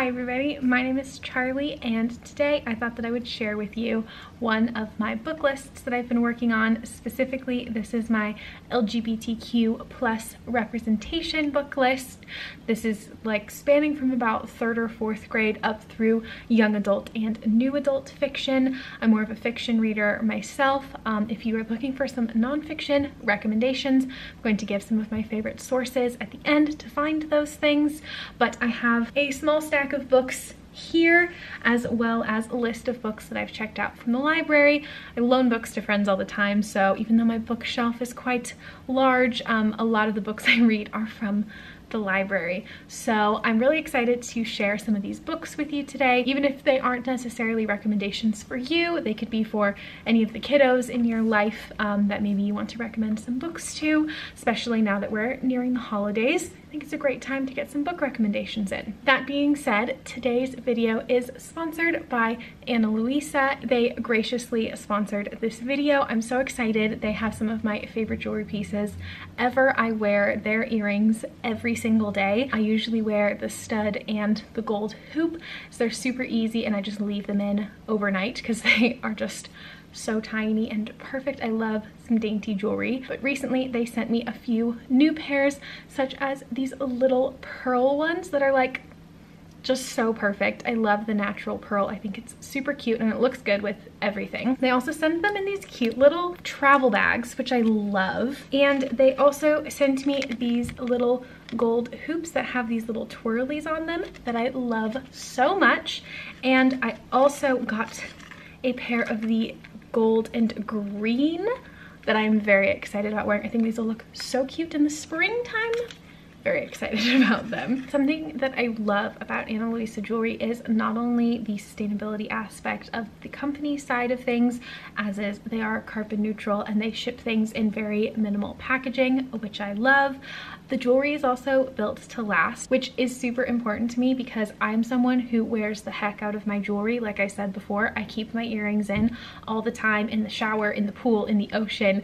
Hi everybody, my name is Charlie and today I thought that I would share with you one of my book lists that I've been working on. Specifically, this is my LGBTQ plus representation book list. This is like spanning from about 3rd or 4th grade up through young adult and new adult fiction. I'm more of a fiction reader myself. If you are looking for some nonfiction recommendations, I'm going to give some of my favorite sources at the end to find those things, but I have a small stack of books here, as well as a list of books that I've checked out from the library. I loan books to friends all the time, so even though my bookshelf is quite large, a lot of the books I read are from the library. So I'm really excited to share some of these books with you today. Even if they aren't necessarily recommendations for you, they could be for any of the kiddos in your life that maybe you want to recommend some books to, especially now that we're nearing the holidays. I think it's a great time to get some book recommendations in. That being said, today's video is sponsored by Ana Luisa. They graciously sponsored this video. I'm so excited. They have some of my favorite jewelry pieces ever. I wear their earrings every single day. I usually wear the stud and the gold hoop, so they're super easy and I just leave them in overnight because they are just so tiny and perfect. I love some dainty jewelry, but recently they sent me a few new pairs, such as these little pearl ones that are like just so perfect. I love the natural pearl. I think it's super cute and it looks good with everything. They also send them in these cute little travel bags, which I love. And they also sent me these little gold hoops that have these little twirlies on them that I love so much. And I also got a pair of the gold and green that I'm very excited about wearing. I think these will look so cute in the springtime. Very excited about them. Something that I love about Ana Luisa jewelry is not only the sustainability aspect of the company side of things, as is they are carbon neutral and they ship things in very minimal packaging, which I love. The jewelry is also built to last, which is super important to me because I'm someone who wears the heck out of my jewelry. Like I said before, I keep my earrings in all the time, in the shower, in the pool, in the ocean,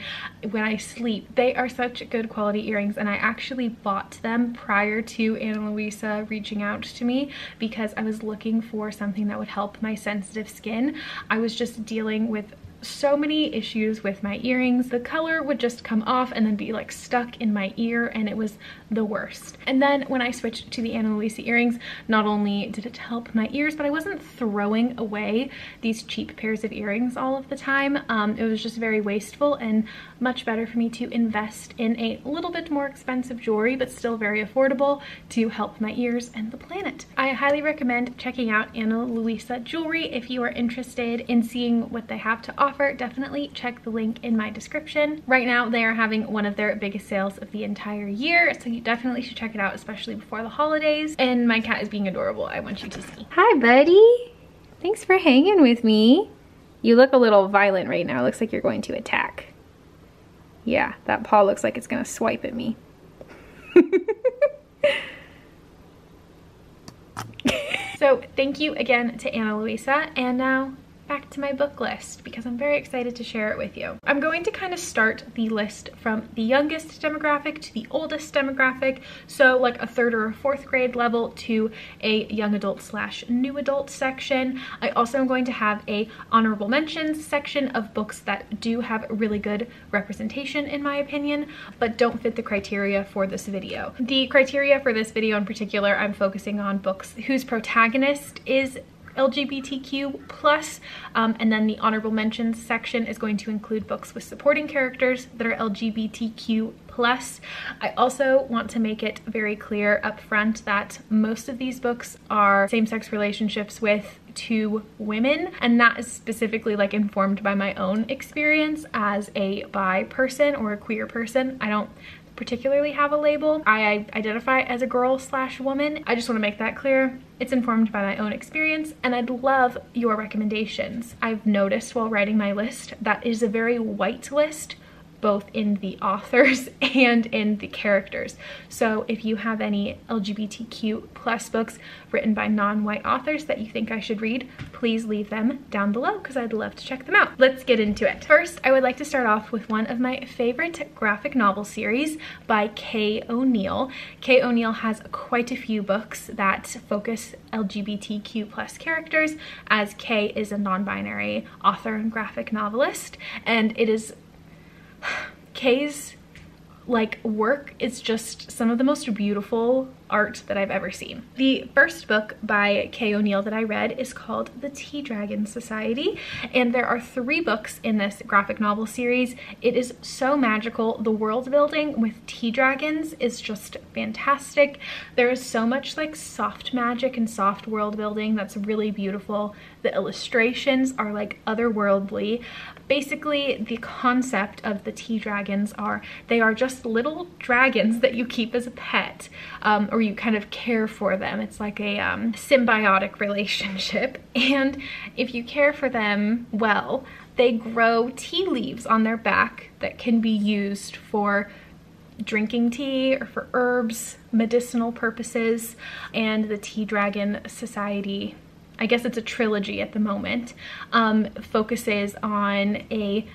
when I sleep. They are such good quality earrings, and I actually bought them prior to Ana Luisa reaching out to me because I was looking for something that would help my sensitive skin. I was just dealing with so many issues with my earrings. The color would just come off and then be like stuck in my ear, and it was the worst. And then when I switched to the Ana Luisa earrings, not only did it help my ears, but I wasn't throwing away these cheap pairs of earrings all of the time. It was just very wasteful and much better for me to invest in a little bit more expensive jewelry, but still very affordable to help my ears and the planet. I highly recommend checking out Ana Luisa jewelry if you are interested in seeing what they have to offer. Definitely check the link in my description. Right now they are having one of their biggest sales of the entire year, so you definitely should check it out, especially before the holidays. And my cat is being adorable. I want you to see. Hi buddy, thanks for hanging with me. You look a little violent right now. It looks like you're going to attack. Yeah, that paw looks like it's gonna swipe at me. So thank you again to Ana Luisa, and now back to my book list because I'm very excited to share it with you. I'm going to kind of start the list from the youngest demographic to the oldest demographic, so like a 3rd or a 4th grade level to a young adult / new adult section. I also am going to have a honorable mentions section of books that do have really good representation in my opinion, but don't fit the criteria for this video. The criteria for this video in particular, I'm focusing on books whose protagonist is LGBTQ plus, and then the honorable mentions section is going to include books with supporting characters that are LGBTQ plus. I also want to make it very clear up front that most of these books are same-sex relationships with 2 women, and that is specifically like informed by my own experience as a bi person or a queer person. I don't particularly have a label. I identify as a girl / woman. I just want to make that clear. It's informed by my own experience, and I'd love your recommendations. I've noticed while writing my list that it is a very white list, both in the authors and in the characters. So if you have any LGBTQ plus books written by non-white authors that you think I should read, please leave them down below because I'd love to check them out. Let's get into it. First, I would like to start off with one of my favorite graphic novel series by Kay O'Neill. Kay O'Neill has quite a few books that focus LGBTQ plus characters, as Kay is a non-binary author and graphic novelist, and it is Kay's work is just some of the most beautiful art that I've ever seen. The first book by Kay O'Neill that I read is called The Tea Dragon Society, and there are 3 books in this graphic novel series. It is so magical. The world building with tea dragons is just fantastic. There is so much soft magic and soft world building that's really beautiful. The illustrations are otherworldly. Basically, the concept of the tea dragons they are just little dragons that you keep as a pet, or you kind of care for them. It's like a symbiotic relationship, and if you care for them well, they grow tea leaves on their back that can be used for drinking tea or for herbs, medicinal purposes. And the Tea Dragon Society, I guess it's a trilogy at the moment, focuses on a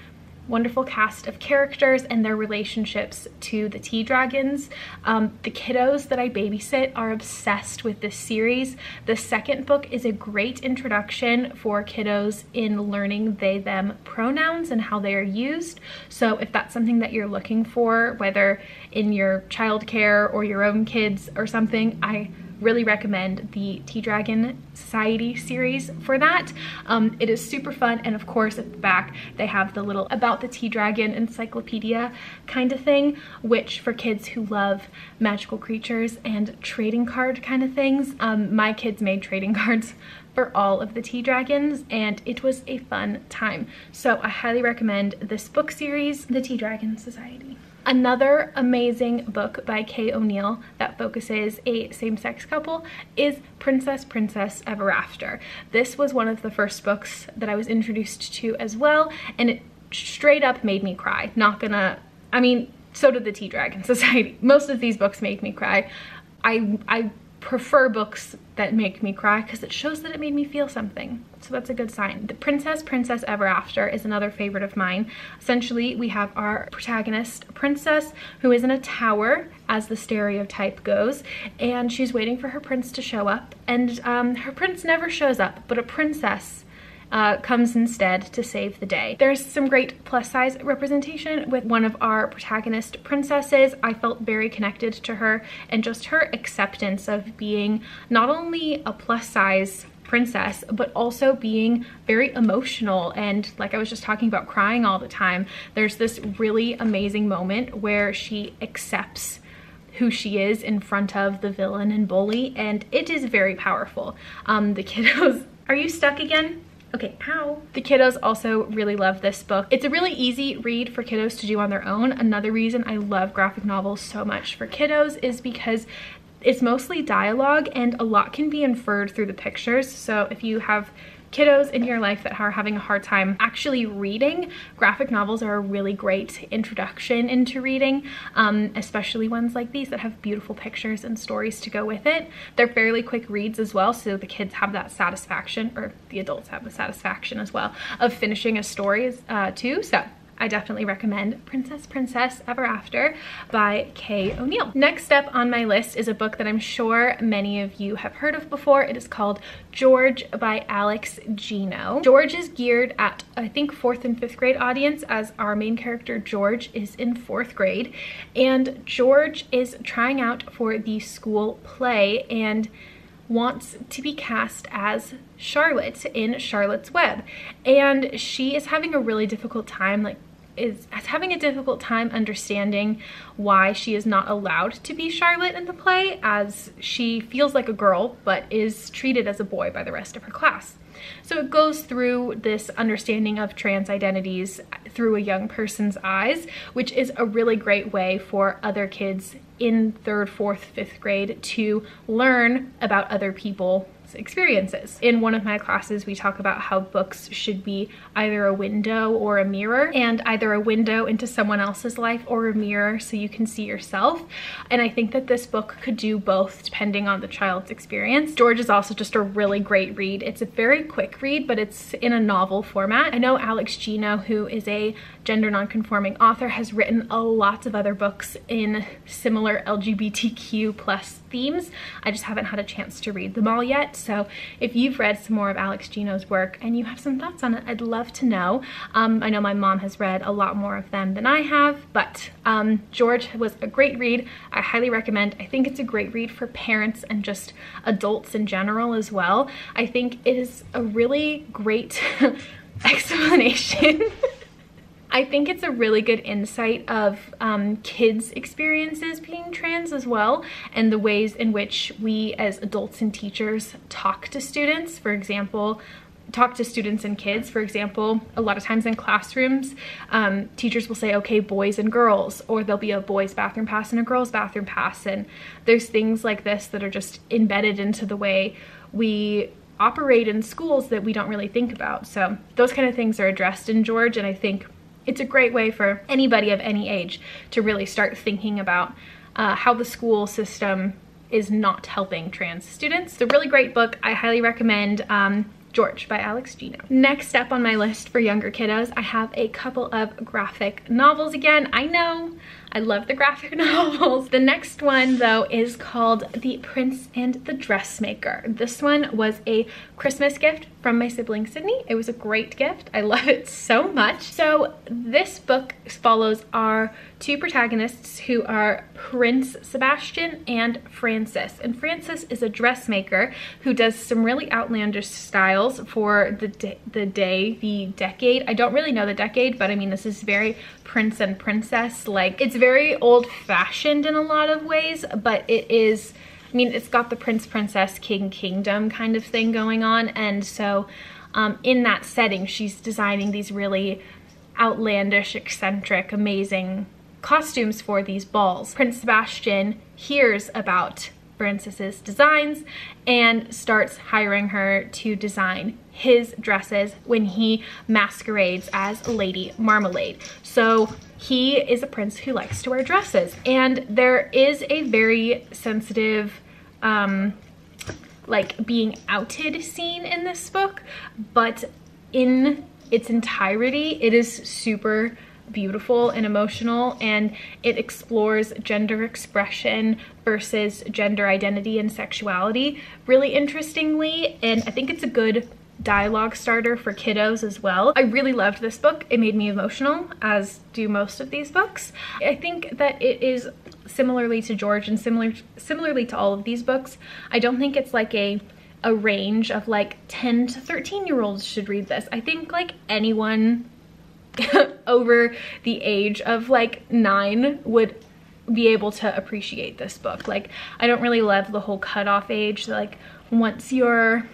wonderful cast of characters and their relationships to the tea dragons. The kiddos that I babysit are obsessed with this series. The second book is a great introduction for kiddos in learning they, them pronouns and how they are used. So if that's something that you're looking for, whether in your childcare or your own kids or something, I really recommend the Tea Dragon Society series for that. It is super fun, and of course at the back they have the little About the Tea Dragon encyclopedia kind of thing, which for kids who love magical creatures and trading card kind of things, my kids made trading cards for all of the tea dragons, and it was a fun time. So I highly recommend this book series, The Tea Dragon Society. Another amazing book by Kay O'Neill that focuses a same-sex couple is Princess Ever After. This was one of the first books that I was introduced to as well, and it straight up made me cry. I mean, so did the Tea Dragon Society. Most of these books make me cry. I prefer books that make me cry because it shows that it made me feel something. So that's a good sign. The Princess Ever After is another favorite of mine. Essentially, we have our protagonist, Princess, who is in a tower, as the stereotype goes, and she's waiting for her prince to show up, and her prince never shows up, but a princess comes instead to save the day. There's some great plus size representation with one of our protagonist princesses. I felt very connected to her, and just her acceptance of being not only a plus size princess, but also being very emotional, and like I was just talking about, crying all the time. There's this really amazing moment where she accepts who she is in front of the villain and bully, and it is very powerful. The kiddos, are you stuck again? Okay, ow. The kiddos also really love this book. It's a really easy read for kiddos to do on their own. Another reason I love graphic novels so much for kiddos is because it's mostly dialogue, and a lot can be inferred through the pictures. So if you have kiddos in your life that are having a hard time actually reading, graphic novels are a really great introduction into reading, especially ones like these that have beautiful pictures and stories to go with it. They're fairly quick reads as well, so the kids have that satisfaction, or the adults have the satisfaction as well, of finishing a story too. So I definitely recommend Princess Ever After by Kay O'Neill. Next up on my list is a book that I'm sure many of you have heard of before. It is called George by Alex Gino. George is geared at, I think, 4th and 5th grade audience, as our main character George is in 4th grade. And George is trying out for the school play and wants to be cast as Charlotte in Charlotte's Web, and she is having a really difficult time, is having a difficult time understanding why she is not allowed to be Charlotte in the play, as she feels like a girl but is treated as a boy by the rest of her class. So it goes through this understanding of trans identities through a young person's eyes, which is a really great way for other kids in 3rd, 4th, 5th grade to learn about other people's experiences. In one of my classes, we talk about how books should be either a window or a mirror, and either a window into someone else's life or a mirror so you can see yourself. And I think that this book could do both depending on the child's experience. George is also just a really great read. It's a very quick read, but it's in a novel format. I know Alex Gino, who is a gender nonconforming author, has written a lot of other books in similar LGBTQ plus themes. I just haven't had a chance to read them all yet. So if you've read some more of Alex Gino's work and you have some thoughts on it, I'd love to know. I know my mom has read a lot more of them than I have, but George was a great read. I highly recommend. I think it's a great read for parents and just adults in general as well. I think it is a really great explanation. I think it's a really good insight of kids' experiences being trans as well, and the ways in which we as adults and teachers talk to students. For example, talk to students and kids. For example, a lot of times in classrooms, teachers will say, okay, boys and girls, or there'll be a boys' bathroom pass and a girls' bathroom pass. And there's things like this that are just embedded into the way we operate in schools that we don't really think about. So those kind of things are addressed in George, and I think it's a great way for anybody of any age to really start thinking about how the school system is not helping trans students. It's a really great book. I highly recommend George by Alex Gino. Next up on my list for younger kiddos, I have a couple of graphic novels again. I know, I love the graphic novels. The next one though is called The Prince and the Dressmaker. This one was a Christmas gift from my sibling Sydney. It was a great gift. I love it so much. So this book follows our two protagonists, who are Prince Sebastian and Francis. And Francis is a dressmaker who does some really outlandish styles for the decade. I don't really know the decade, but I mean, this is very prince and princess. Like, it's very old-fashioned in a lot of ways, but it is, I mean, it's got the prince, princess, king, kingdom kind of thing going on. And so in that setting, she's designing these really outlandish, eccentric, amazing costumes for these balls. Prince Sebastian hears about Francis's designs and starts hiring her to design his dresses when he masquerades as Lady Marmalade. So he is a prince who likes to wear dresses, and there is a very sensitive like being outed scene in this book, but in its entirety it is super beautiful and emotional, and it explores gender expression versus gender identity and sexuality really interestingly, and I think it's a good dialogue starter for kiddos as well. I really loved this book. It made me emotional, as do most of these books. I think that it is similarly to George and similarly to all of these books, I don't think it's like a range of like 10 to 13-year-olds should read this. I think like anyone over the age of like 9 would be able to appreciate this book. Like, I don't really love the whole cutoff age, like once you're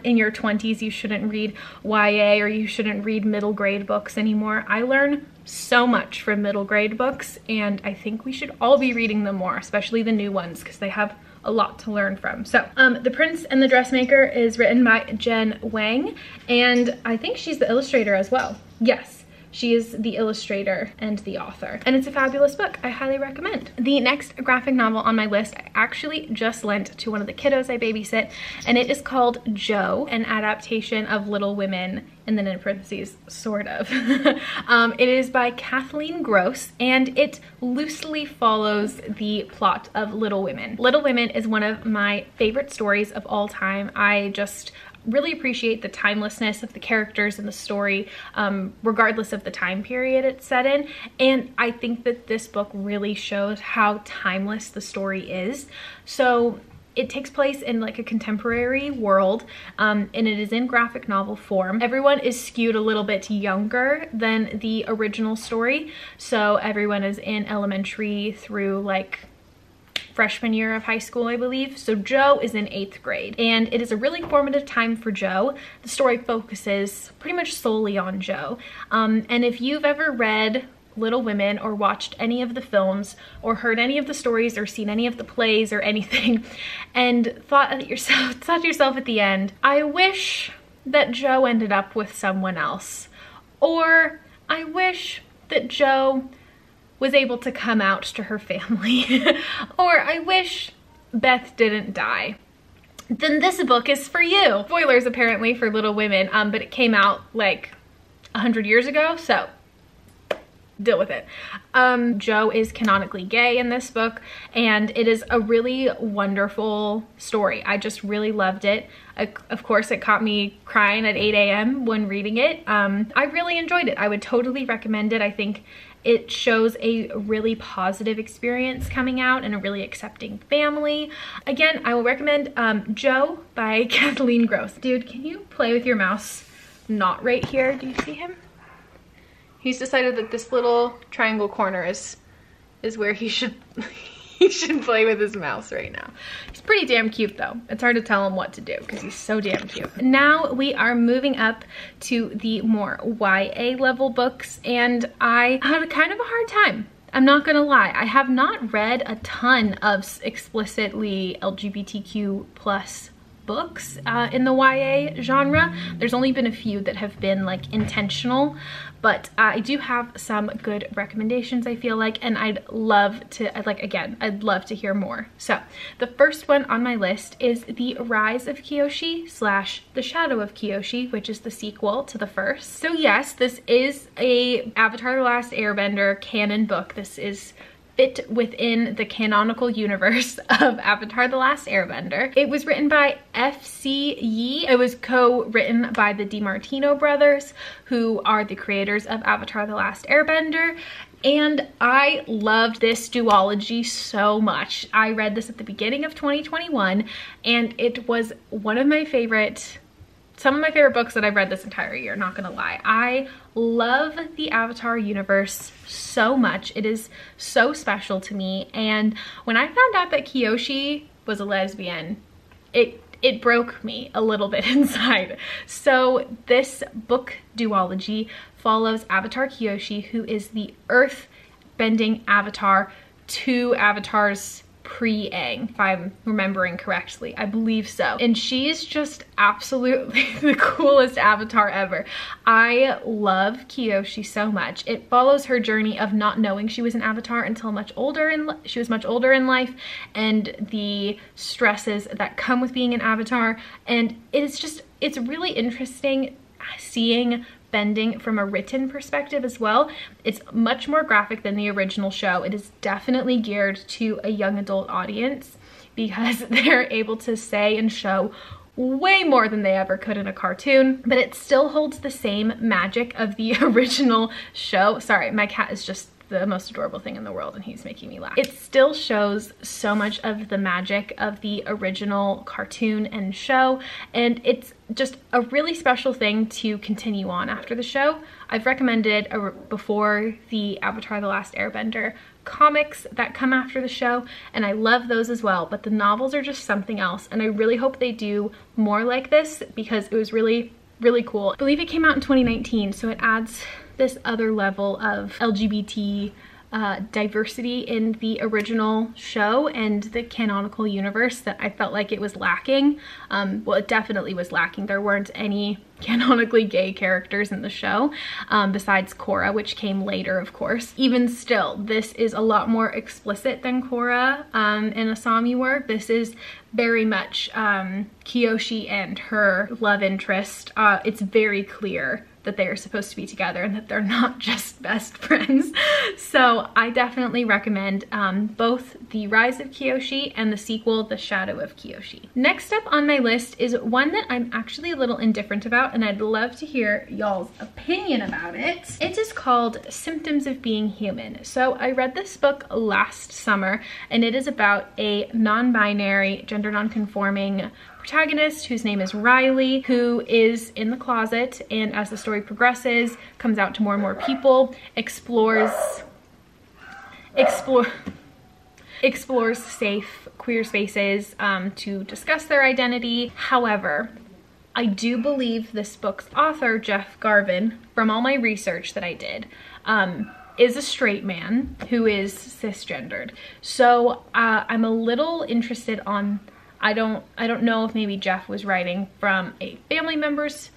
in your 20s you shouldn't read YA or you shouldn't read middle grade books anymore. I learn so much from middle grade books, and I think we should all be reading them more, especially the new ones, because they have a lot to learn from. So The Prince and the Dressmaker is written by Jen Wang, and I think she's the illustrator as well. Yes, she is the illustrator and the author, and it's a fabulous book. I highly recommend. The next graphic novel on my list I actually just lent to one of the kiddos I babysit, and it is called Joe, an adaptation of Little Women, and then in parentheses, sort of. It is by Kathleen Gross, and it loosely follows the plot of Little Women. Little Women is one of my favorite stories of all time. I just really appreciate the timelessness of the characters and the story, regardless of the time period it's set in. And I think that this book really shows how timeless the story is. So it takes place in like a contemporary world, and it is in graphic novel form. Everyone is skewed a little bit younger than the original story. So everyone is in elementary through like freshman year of high school, I believe. So Joe is in 8th grade, and it is a really formative time for Joe. The story focuses pretty much solely on Joe. And if you've ever read Little Women or watched any of the films or heard any of the stories or seen any of the plays or anything and thought to yourself at the end, I wish that Jo ended up with someone else, or I wish that Jo was able to come out to her family, or I wish Beth didn't die, then this book is for you. Spoilers apparently for Little Women, but it came out like 100 years ago, so deal with it. Jo is canonically gay in this book, and it is a really wonderful story. I just really loved it. Of course, it caught me crying at 8 a.m. when reading it. I really enjoyed it. I would totally recommend it. I think it shows a really positive experience coming out and a really accepting family. Again, I will recommend Jo by Kathleen Gross. Dude, can you play with your mouse? Not right here. Do you see him? He's decided that this little triangle corner is where he should he should play with his mouse right now. He's pretty damn cute though. It's hard to tell him what to do because he's so damn cute. Now we are moving up to the more YA level books, and I had kind of a hard time. I'm not gonna lie, I have not read a ton of explicitly LGBTQ plus books in the YA genre. There's only been a few that have been like intentional, but I do have some good recommendations, I feel like, and I'd love to hear more. So the first one on my list is The Rise of Kyoshi / The Shadow of Kyoshi, which is the sequel to the first. So yes, this is a Avatar: The Last Airbender canon book. This is fit within the canonical universe of Avatar: The Last Airbender. It was written by F.C. Yee. It was co-written by the DiMartino brothers, who are the creators of Avatar: The Last Airbender. And I loved this duology so much. I read this at the beginning of 2021, and it was one of my favorite, some of my favorite books that I've read this entire year, not gonna lie. I love the Avatar universe so much. It is so special to me. And when I found out that Kyoshi was a lesbian, it broke me a little bit inside. So this book duology follows Avatar Kyoshi, who is the earth-bending avatar to Avatar's pre-Aang, if I'm remembering correctly. I believe so. And she's just absolutely the coolest avatar ever. I love Kyoshi so much. It follows her journey of not knowing she was an avatar until she was much older in life, and the stresses that come with being an avatar. And it's really interesting seeing bending from a written perspective as well. It's much more graphic than the original show. It is definitely geared to a young adult audience because they're able to say and show way more than they ever could in a cartoon, but it still holds the same magic of the original show. Sorry, my cat is just the most adorable thing in the world and he's making me laugh. It still shows so much of the magic of the original cartoon and show, and it's just a really special thing to continue on after the show. I've recommended before the Avatar: The Last Airbender comics that come after the show, and I love those as well, but the novels are just something else, and I really hope they do more like this because it was really, really cool. I believe it came out in 2019, so it adds this other level of LGBT diversity in the original show and the canonical universe that I felt like it was lacking. Well, it definitely was lacking. There weren't any canonically gay characters in the show, besides Korra, which came later, of course. Even still, this is a lot more explicit than Korra and Asami were. This is very much Kyoshi and her love interest. It's very clear that they are supposed to be together and that they're not just best friends. So I definitely recommend both The Rise of Kyoshi and the sequel, The Shadow of Kyoshi. Next up on my list is one that I'm actually a little indifferent about, and I'd love to hear y'all's opinion about it. It is called Symptoms of Being Human. So I read this book last summer, and it is about a non-binary, gender non-conforming protagonist whose name is Riley, who is in the closet, and as the story progresses, comes out to more and more people, explores safe queer spaces to discuss their identity. However, I do believe this book's author, Jeff Garvin, from all my research that I did, is a straight man who is cisgendered. So I'm a little interested on, I don't know if maybe Jeff was writing from a family member's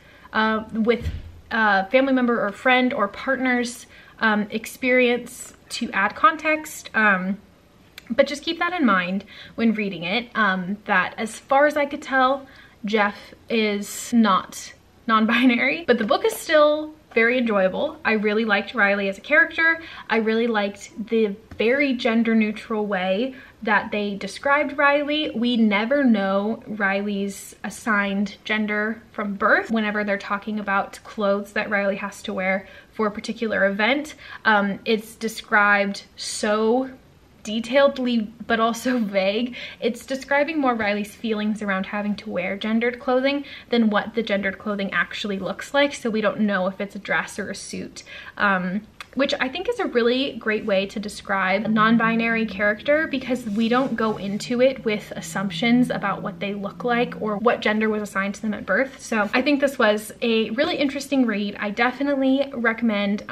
with a family member or friend or partner's experience to add context. But just keep that in mind when reading it, that as far as I could tell, Jeff is not non-binary, but the book is still very enjoyable. I really liked Riley as a character. I really liked the very gender neutral way that they described Riley. We never know Riley's assigned gender from birth whenever they're talking about clothes that Riley has to wear for a particular event. It's described so detailedly but also vague. It's describing more Riley's feelings around having to wear gendered clothing than what the gendered clothing actually looks like, so we don't know if it's a dress or a suit, which I think is a really great way to describe a non-binary character, because we don't go into it with assumptions about what they look like or what gender was assigned to them at birth. So I think this was a really interesting read. I definitely recommend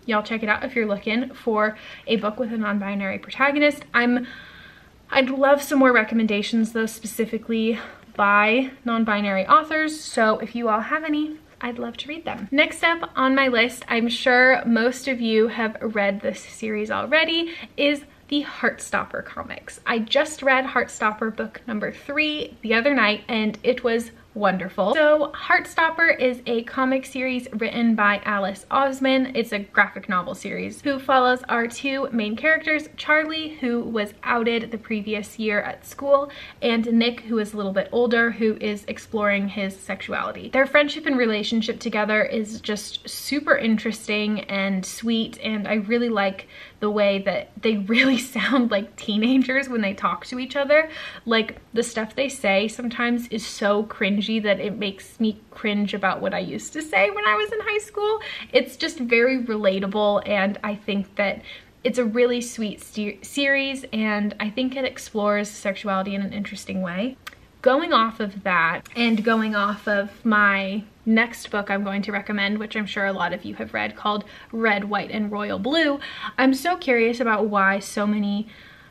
y'all check it out if you're looking for a book with a non-binary protagonist. I'd love some more recommendations though, specifically by non-binary authors. So if you all have any, I'd love to read them. Next up on my list, I'm sure most of you have read this series already, is the Heartstopper comics. I just read Heartstopper book number 3 the other night and it was wonderful. So Heartstopper is a comic series written by Alice Osman. It's a graphic novel series who follows our two main characters, Charley, who was outed the previous year at school, and Nick, who is a little bit older, who is exploring his sexuality. Their friendship and relationship together is just super interesting and sweet, and I really like the way that they really sound like teenagers when they talk to each other. Like, the stuff they say sometimes is so cringy that it makes me cringe about what I used to say when I was in high school. It's just very relatable, and I think that it's a really sweet series, and I think it explores sexuality in an interesting way. Going off of that, and going off of my next book I'm going to recommend, which I'm sure a lot of you have read, called Red, White, and Royal Blue, I'm so curious about why so many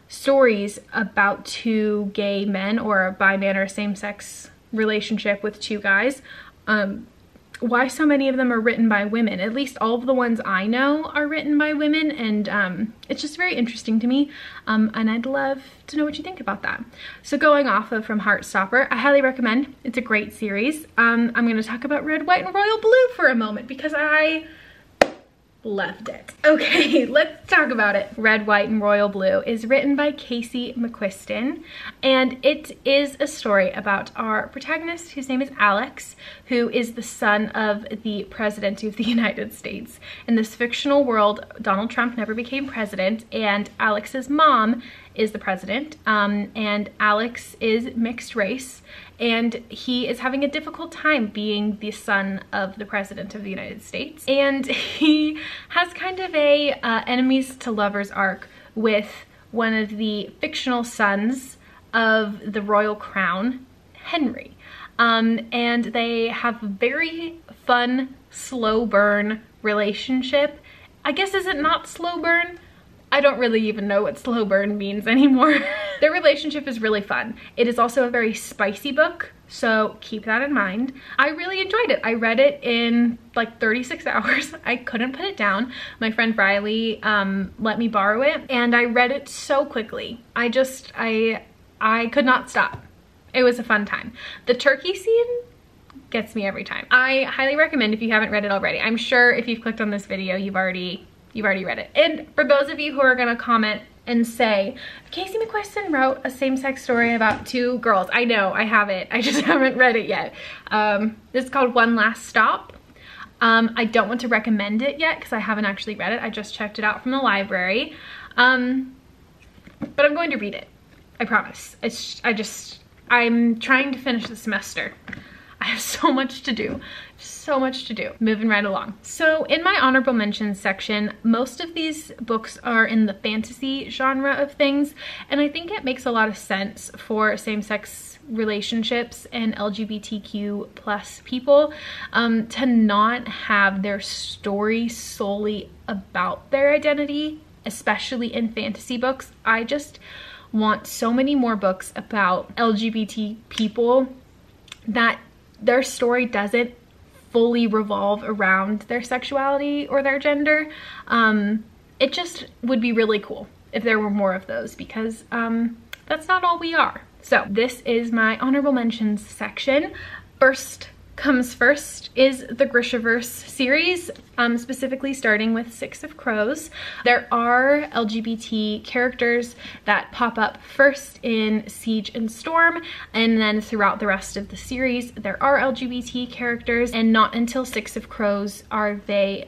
stories about two gay men, or a bi-man or a same-sex relationship with two guys, why so many of them are written by women. At least all of the ones I know are written by women, and it's just very interesting to me, and I'd love to know what you think about that. So going off of from Heartstopper, I highly recommend. It's a great series. I'm going to talk about Red, White, and Royal Blue for a moment because I loved it. Okay, let's talk about it. Red, White, and Royal Blue is written by Casey McQuiston, and it is a story about our protagonist, whose name is Alex, who is the son of the President of the United States. In this fictional world, Donald Trump never became president, and Alex's mom is the president, and Alex is mixed race, and he is having a difficult time being the son of the President of the United States. And he has kind of a enemies to lovers arc with one of the fictional sons of the royal crown, Henry. And they have a very fun, slow burn relationship. I guess, is it not slow burn? I don't really even know what slow burn means anymore. Their relationship is really fun. It is also a very spicy book, so keep that in mind. I really enjoyed it. I read it in like 36 hours. I couldn't put it down. My friend Riley let me borrow it, and I read it so quickly. I could not stop. It was a fun time. The turkey scene gets me every time. I highly recommend if you haven't read it already. I'm sure if you've clicked on this video, you've already read it. And for those of you who are gonna comment and say, Casey McQuiston wrote a same-sex story about two girls. I know, I have it. I just haven't read it yet. This is called One Last Stop. I don't want to recommend it yet because I haven't actually read it. I just checked it out from the library. But I'm going to read it. I promise. I'm trying to finish the semester. I I have so much to do. So much to do. Moving right along. So in my honorable mentions section, most of these books are in the fantasy genre of things, and I think it makes a lot of sense for same-sex relationships and LGBTQ plus people to not have their story solely about their identity, especially in fantasy books. I just want so many more books about LGBT people that their story doesn't fully revolve around their sexuality or their gender. It just would be really cool if there were more of those, because that's not all we are. So this is my honorable mentions section. First comes first is the Grishaverse series, specifically starting with Six of Crows. There are LGBT characters that pop up first in Siege and Storm, and then throughout the rest of the series there are LGBT characters, and not until Six of Crows are they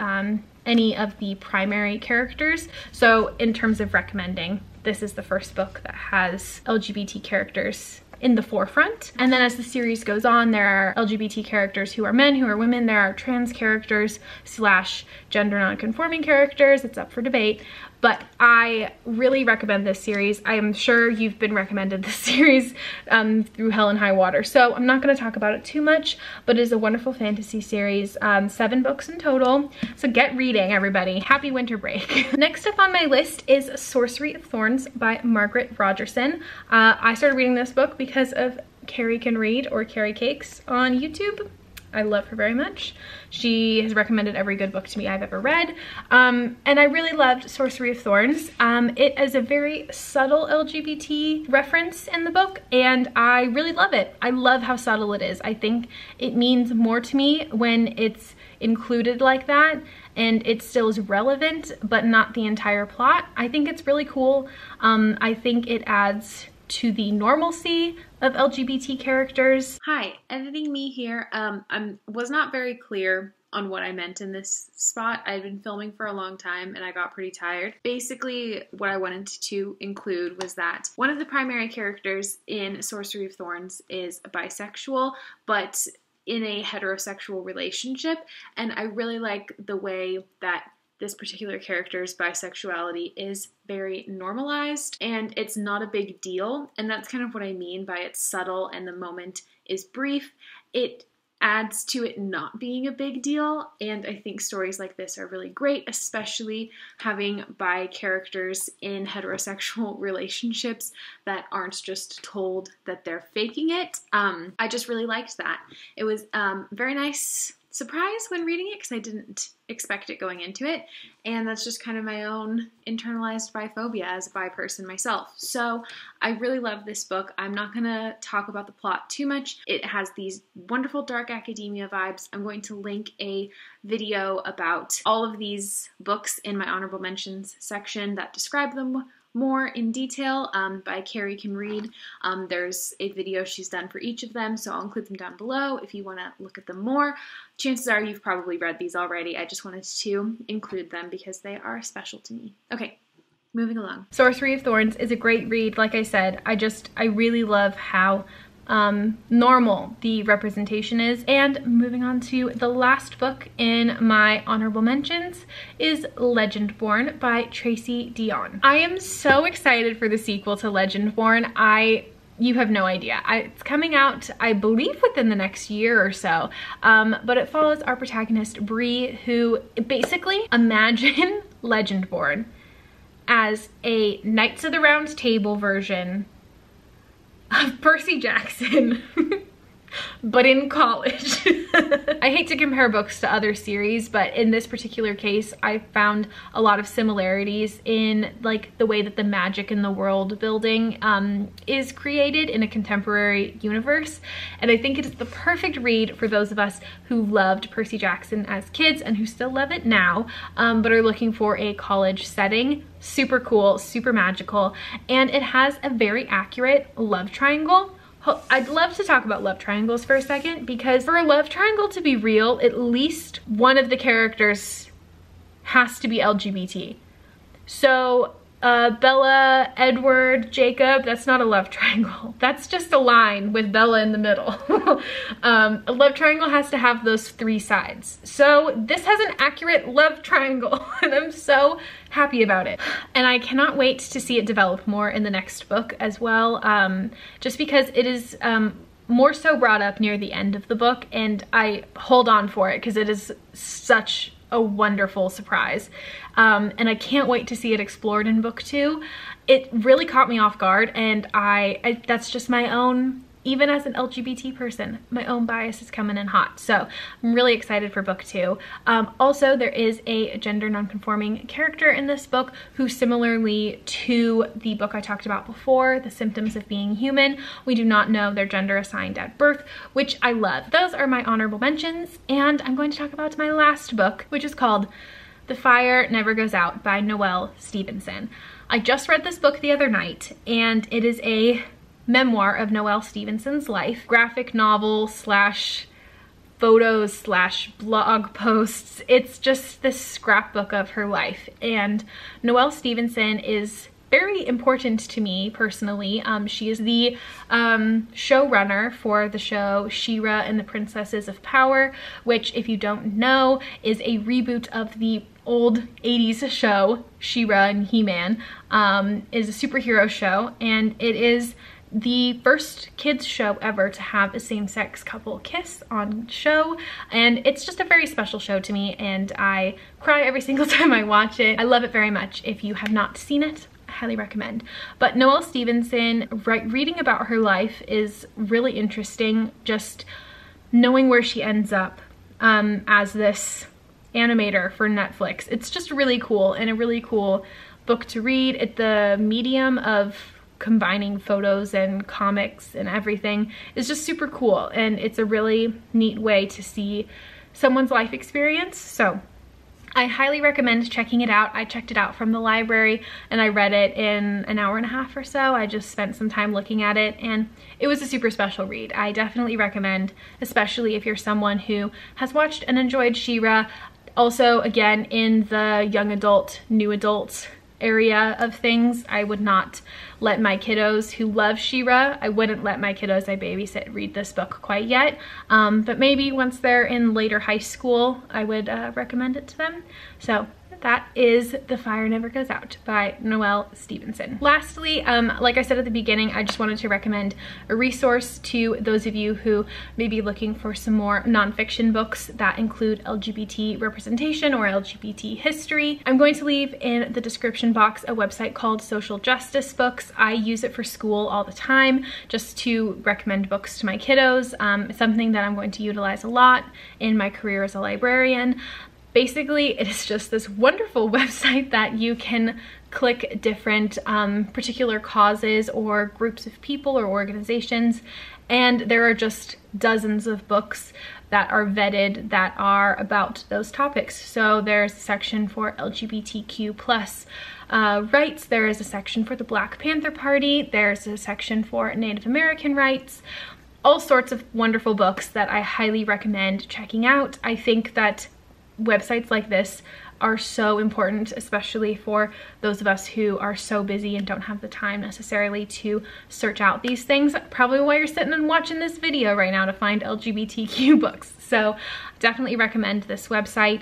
any of the primary characters. So in terms of recommending, this is the first book that has LGBT characters in the forefront. And then as the series goes on, there are LGBT characters who are men, who are women, there are trans characters / gender non-conforming characters. It's up for debate, but I really recommend this series. I am sure you've been recommended this series through hell and high water, so I'm not going to talk about it too much, but it is a wonderful fantasy series, 7 books in total, so get reading, everybody. Happy winter break. Next up on my list is Sorcery of Thorns by Margaret Rogerson. I started reading this book because of Cari Can Read, or Cari Cakes, on YouTube. I love her very much. She has recommended every good book to me I've ever read. And I really loved Sorcery of Thorns. It is a very subtle LGBT reference in the book, and I really love it. I love how subtle it is. I think it means more to me when it's included like that, and it still is relevant, but not the entire plot. I think it's really cool. I think it adds to the normalcy of LGBT characters. Hi, editing me here. I was not very clear on what I meant in this spot. I've been filming for a long time and I got pretty tired. Basically, what I wanted to include was that one of the primary characters in Sorcery of Thorns is bisexual, but in a heterosexual relationship, and I really like the way that this particular character's bisexuality is very normalized, and it's not a big deal, and that's kind of what I mean by it's subtle and the moment is brief. It adds to it not being a big deal, and I think stories like this are really great, especially having bi characters in heterosexual relationships that aren't just told that they're faking it. I just really liked that. It was very nice surprise when reading it, because I didn't expect it going into it, and that's just kind of my own internalized biphobia as a bi person myself. So I really love this book. I'm not gonna talk about the plot too much. It has these wonderful dark academia vibes. I'm going to link a video about all of these books in my honorable mentions section that describe them more in detail by Cari Can Read. There's a video she's done for each of them, so I'll include them down below if you want to look at them more. Chances are you've probably read these already. I just wanted to include them because they are special to me. Okay, moving along. Sorcery of Thorns is a great read. Like I said, I really love how normal the representation is. And moving on to the last book in my honorable mentions is Legendborn by Tracy Deonn. I am so excited for the sequel to Legendborn. You have no idea. It's coming out, I believe, within the next year or so, but it follows our protagonist Bree, who basically, imagine Legendborn as a Knights of the Round Table version of Percy Jackson, but in college. I hate to compare books to other series, but in this particular case, I found a lot of similarities in like the way that the magic in the world building is created in a contemporary universe. And I think it is the perfect read for those of us who loved Percy Jackson as kids and who still love it now, but are looking for a college setting. Super cool, super magical, and it has a very accurate love triangle. I'd love to talk about love triangles for a second, because for a love triangle to be real, at least one of the characters has to be LGBT. So Bella, Edward, Jacob, that's not a love triangle. That's just a line with Bella in the middle. A love triangle has to have those 3 sides. So this has an accurate love triangle and I'm so happy about it. And I cannot wait to see it develop more in the next book as well, just because it is more so brought up near the end of the book, and I hold on for it because it is such a wonderful surprise. And I can't wait to see it explored in book 2. It really caught me off guard, and that's just my own, even as an LGBT person, my own bias is coming in hot. So I'm really excited for book 2. Also, there is a gender nonconforming character in this book who, similarly to the book I talked about before, The Symptoms of Being Human, we do not know their gender assigned at birth, which I love. Those are my honorable mentions, and I'm going to talk about my last book, which is called The Fire Never Goes Out by Noelle Stevenson. I just read this book the other night, and it is a memoir of Noelle Stevenson's life, graphic novel slash photos slash blog posts. It's just this scrapbook of her life, and Noelle Stevenson is very important to me personally. She is the showrunner for the show She-Ra and the Princesses of Power, which, if you don't know, is a reboot of the old 80s show She-Ra and He-Man. Is a superhero show, and it is the first kids show ever to have a same-sex couple kiss on show, and it's just a very special show to me, and I cry every single time I watch it. I love it very much. If you have not seen it, I highly recommend. But Noelle Stevenson, reading about her life is really interesting, just knowing where she ends up as this animator for Netflix. It's just really cool, and a really cool book to read. At the medium of combining photos and comics and everything is just super cool, and it's a really neat way to see someone's life experience. So I highly recommend checking it out. I checked it out from the library and I read it in an hour and a half or so. I just spent some time looking at it, and it was a super special read. I definitely recommend, especially if you're someone who has watched and enjoyed She-Ra. Also, again, in the young adult, new adult area of things, I would not let my kiddos who love She-Ra, I wouldn't let my kiddos I babysit read this book quite yet, but maybe once they're in later high school, I would recommend it to them. So that is The Fire Never Goes Out by Noelle Stevenson. Lastly, like I said at the beginning, I just wanted to recommend a resource to those of you who may be looking for some more nonfiction books that include LGBT representation or LGBT history. I'm going to leave in the description box a website called Social Justice Books. I use it for school all the time just to recommend books to my kiddos. It's something that I'm going to utilize a lot in my career as a librarian. Basically, it is just this wonderful website that you can click different particular causes or groups of people or organizations, and there are just dozens of books that are vetted that are about those topics. So there's a section for LGBTQ plus rights, there is a section for the Black Panther Party, there's a section for Native American rights, all sorts of wonderful books that I highly recommend checking out. I think that websites like this are so important, especially for those of us who are so busy and don't have the time necessarily to search out these things. Probably why you're sitting and watching this video right now, to find LGBTQ books. So definitely recommend this website.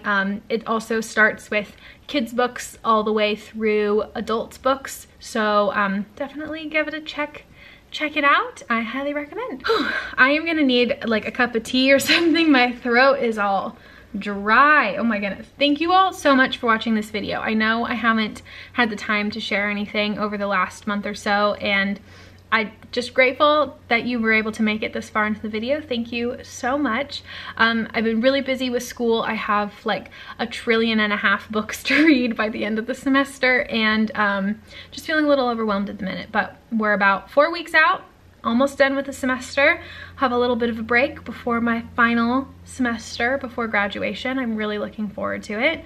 It also starts with kids books all the way through adult books. So definitely give it a check it out. I highly recommend. I am gonna need like a cup of tea or something. My throat is all dry. Oh my goodness. Thank you all so much for watching this video. I know I haven't had the time to share anything over the last month or so, and I'm just grateful that you were able to make it this far into the video. Thank you so much. I've been really busy with school. I have like 1.5 trillion books to read by the end of the semester, and just feeling a little overwhelmed at the minute, but we're about 4 weeks out, almost done with the semester. Have a little bit of a break before my final semester, before graduation. I'm really looking forward to it.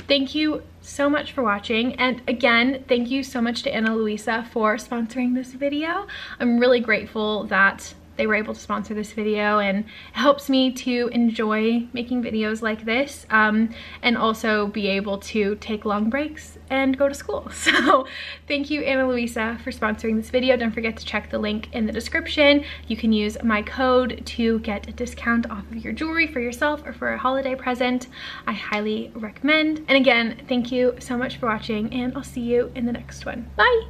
Thank you so much for watching, and again, thank you so much to Luisa for sponsoring this video. I'm really grateful that they were able to sponsor this video, and it helps me to enjoy making videos like this, and also be able to take long breaks and go to school. So thank you, Ana Luisa, for sponsoring this video. Don't forget to check the link in the description. You can use my code to get a discount off of your jewelry for yourself or for a holiday present. I highly recommend. And again, thank you so much for watching, and I'll see you in the next one. Bye!